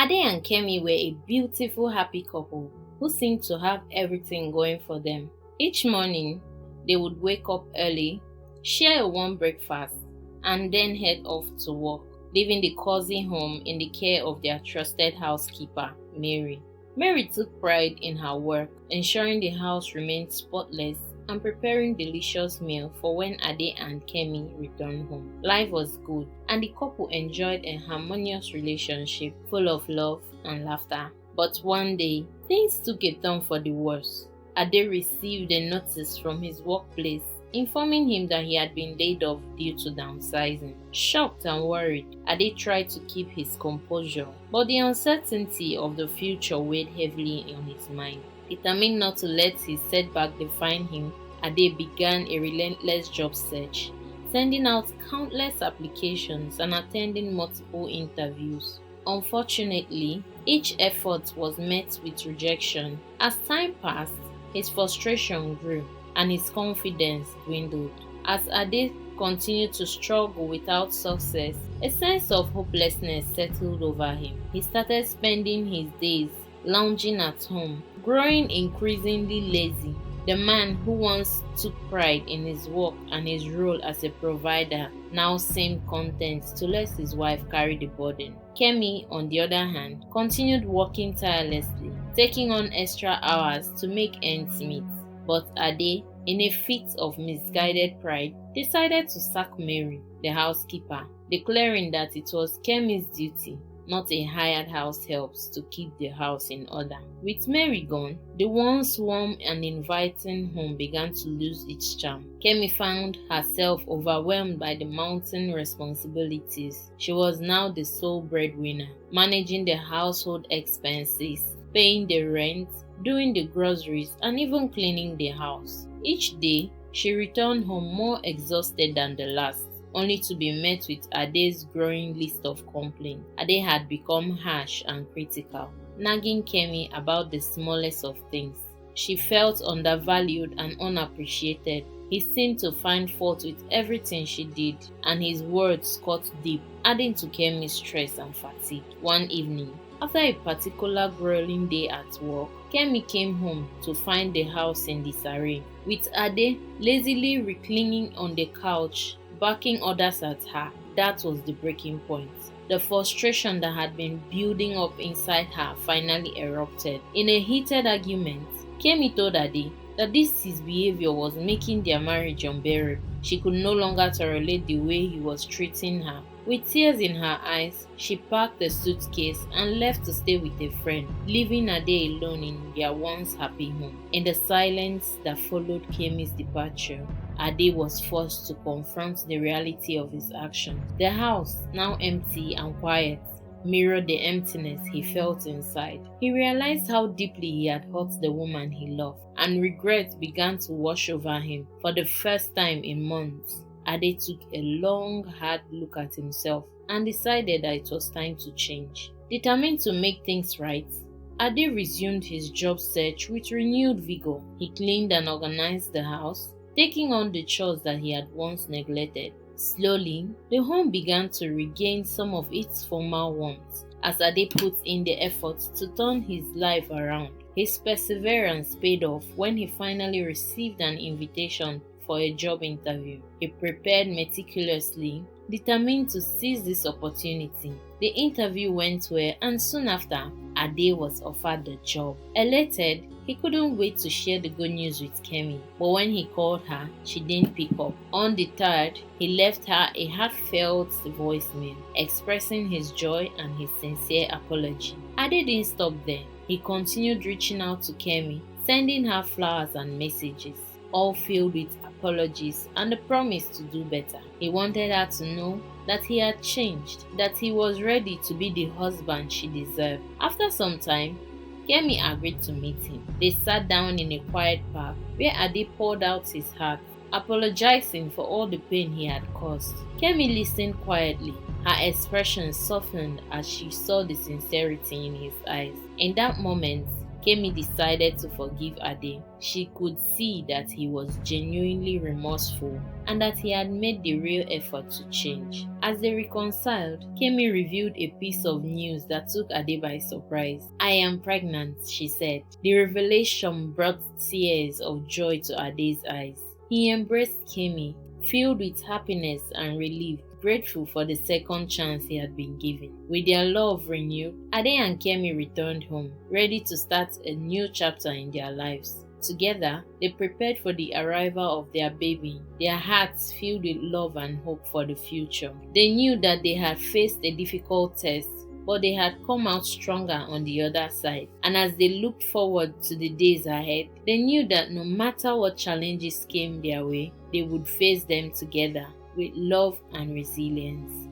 Ade and Kemi were a beautiful, happy couple who seemed to have everything going for them. Each morning, they would wake up early, share a warm breakfast, and then head off to work, leaving the cozy home in the care of their trusted housekeeper, Mary. Mary took pride in her work, ensuring the house remained spotless and preparing delicious meal for when Ade and Kemi returned home. Life was good, and the couple enjoyed a harmonious relationship full of love and laughter. But one day, things took a turn for the worse. Ade received a notice from his workplace informing him that he had been laid off due to downsizing. Shocked and worried, Ade tried to keep his composure, but the uncertainty of the future weighed heavily on his mind. Determined not to let his setback define him, Ade began a relentless job search, sending out countless applications and attending multiple interviews. Unfortunately, each effort was met with rejection. As time passed, his frustration grew and his confidence dwindled. As Ade continued to struggle without success, a sense of hopelessness settled over him. He started spending his days lounging at home, growing increasingly lazy. The man who once took pride in his work and his role as a provider now seemed content to let his wife carry the burden. Kemi, on the other hand, continued working tirelessly, taking on extra hours to make ends meet. But Ade, in a fit of misguided pride, decided to sack Mary, the housekeeper, declaring that it was Kemi's duty, not a hired house help's, to keep the house in order. With Mary gone, the once warm and inviting home began to lose its charm. Kemi found herself overwhelmed by the mounting responsibilities. She was now the sole breadwinner, managing the household expenses, paying the rent, doing the groceries, and even cleaning the house. Each day, she returned home more exhausted than the last, only to be met with Ade's growing list of complaints. Ade had become harsh and critical, nagging Kemi about the smallest of things. She felt undervalued and unappreciated. He seemed to find fault with everything she did, and his words cut deep, adding to Kemi's stress and fatigue. One evening, after a particular grueling day at work, Kemi came home to find the house in disarray, with Ade lazily reclining on the couch, barking orders at her. That was the breaking point. The frustration that had been building up inside her finally erupted. In a heated argument, Kemi told Ade that his behavior was making their marriage unbearable. She could no longer tolerate the way he was treating her. With tears in her eyes, she packed the suitcase and left to stay with a friend, leaving Ade alone in their once happy home. In the silence that followed Kemi's departure, Ade was forced to confront the reality of his actions. The house, now empty and quiet, mirrored the emptiness he felt inside. He realized how deeply he had hurt the woman he loved, and regret began to wash over him. For the first time in months, Ade took a long, hard look at himself and decided that it was time to change. Determined to make things right, Ade resumed his job search with renewed vigor. He cleaned and organized the house, taking on the chores that he had once neglected. Slowly, the home began to regain some of its former warmth as Ade put in the effort to turn his life around. His perseverance paid off when he finally received an invitation for a job interview. He prepared meticulously, determined to seize this opportunity. The interview went well, and soon after, Ade was offered the job. Elated, he couldn't wait to share the good news with Kemi, but when he called her, she didn't pick up. Undeterred, he left her a heartfelt voicemail, expressing his joy and his sincere apology. Ade didn't stop there. He continued reaching out to Kemi, sending her flowers and messages, all filled with apologies and the promise to do better. He wanted her to know that he had changed, that he was ready to be the husband she deserved. After some time, Kemi agreed to meet him. They sat down in a quiet park where Ade poured out his heart, apologizing for all the pain he had caused. Kemi listened quietly. Her expression softened as she saw the sincerity in his eyes. In that moment, Kemi decided to forgive Ade. She could see that he was genuinely remorseful and that he had made the real effort to change. As they reconciled, Kemi revealed a piece of news that took Ade by surprise. "I am pregnant," she said. The revelation brought tears of joy to Ade's eyes. He embraced Kemi, filled with happiness and relief, grateful for the second chance he had been given. With their love renewed, Ade and Kemi returned home, ready to start a new chapter in their lives. Together, they prepared for the arrival of their baby, their hearts filled with love and hope for the future. They knew that they had faced a difficult test, but they had come out stronger on the other side. And as they looked forward to the days ahead, they knew that no matter what challenges came their way, they would face them together with love and resilience.